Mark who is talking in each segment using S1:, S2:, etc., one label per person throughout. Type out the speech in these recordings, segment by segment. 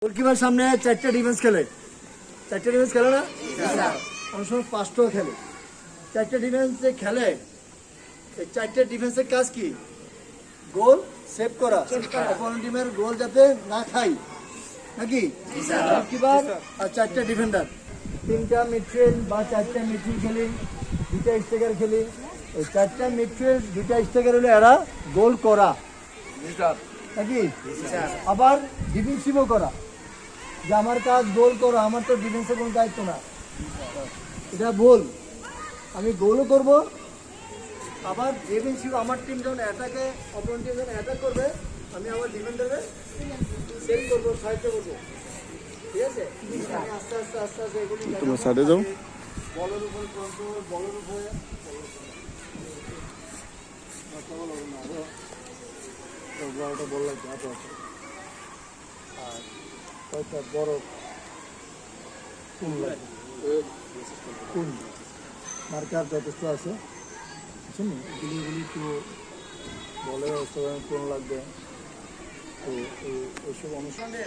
S1: Goalkeeper সামনে চারটে defence খেলে না অনেক সময় পাঁচটাও খেলে। চারটে ডিফেন্স যে খেলে এই চারটে ডিফেন্সের কাজ কি? গোল সেভ করা, অপোনেন্ট টিমের গোল যাতে না খাই, নাকি? গোলকিপার আর চারটে ডিফেন্ডার, তিনটা মিডফিল্ড বা চারটা মিডফিল্ড খেলি, দুইটা স্ট্রাইকার খেলি। এই চারটা মিডফিল্ড দুইটা স্ট্রাইকার হলে এরা গোল করা, নাকি? আবার ডিফেন্সিভও করা, যে আমার কাজ গোল করা, আমার তো ডিফেন্সের কোনো দায়িত্ব না, এটা ভুল। আমি গোলও করব, আবার ডিফেন্সিভ আমার টিম যখন অ্যাটাকে, অপোনেন্ট টিম যখন অ্যাটাক করবে, আমি আমার ডিফেন্ডারে সেভ করবো, সাহায্য করবো, ঠিক আছে? আমি আস্তে আস্তে আস্তে আস্তে এগুলি
S2: সাইডে যাও।
S1: বলের উপরে কন্ট্রোল, বলের উপরে বল লাগছে আর কয়েকটা বড় কোন মার্কার যথেষ্ট আছে, বুঝছেন? এগুলি একটু বলের অবস্থা কোন লাগবে, তো এইসব অনুষ্ঠানে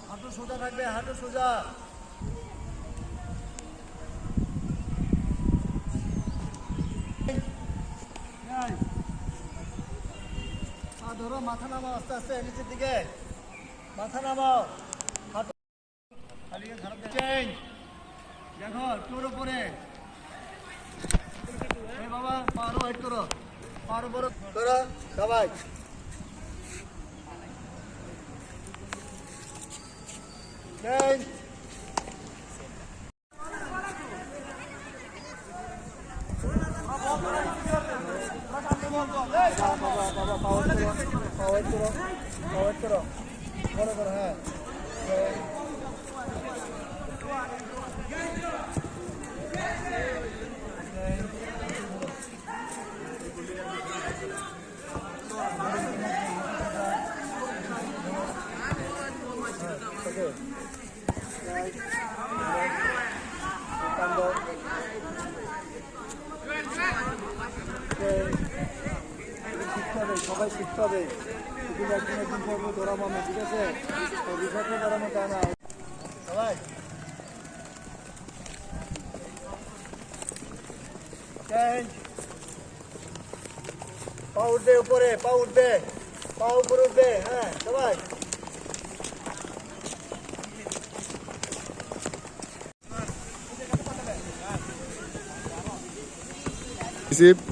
S1: হাঁটু সোজা থাকবে, হাঁটু সোজা। ধরো, মাথা নামাও আস্তে আস্তে নিচের দিকে, মাথা নামাও, হাঁটু চেঞ্জ, দেখো তোর উপরে বাবা, পারো ওয়েট করো, পারো বড় করো সবাই। চেঞ্জ, পাওয়ার করো, বড় করো, হ্যাঁ। সবাই শিখতে হবে, একদিন পর্ব ধরাবো না, ঠিক আছে? বিষয়টা ধরানো তা না সবাই। পা উঠবে উপরে, পা উঠবে, পা উপরে উঠবে, হ্যাঁ সবাই।
S2: রিসিভ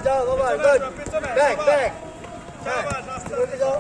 S2: যাও বাবা, ব্যাক ব্যাক, যাও।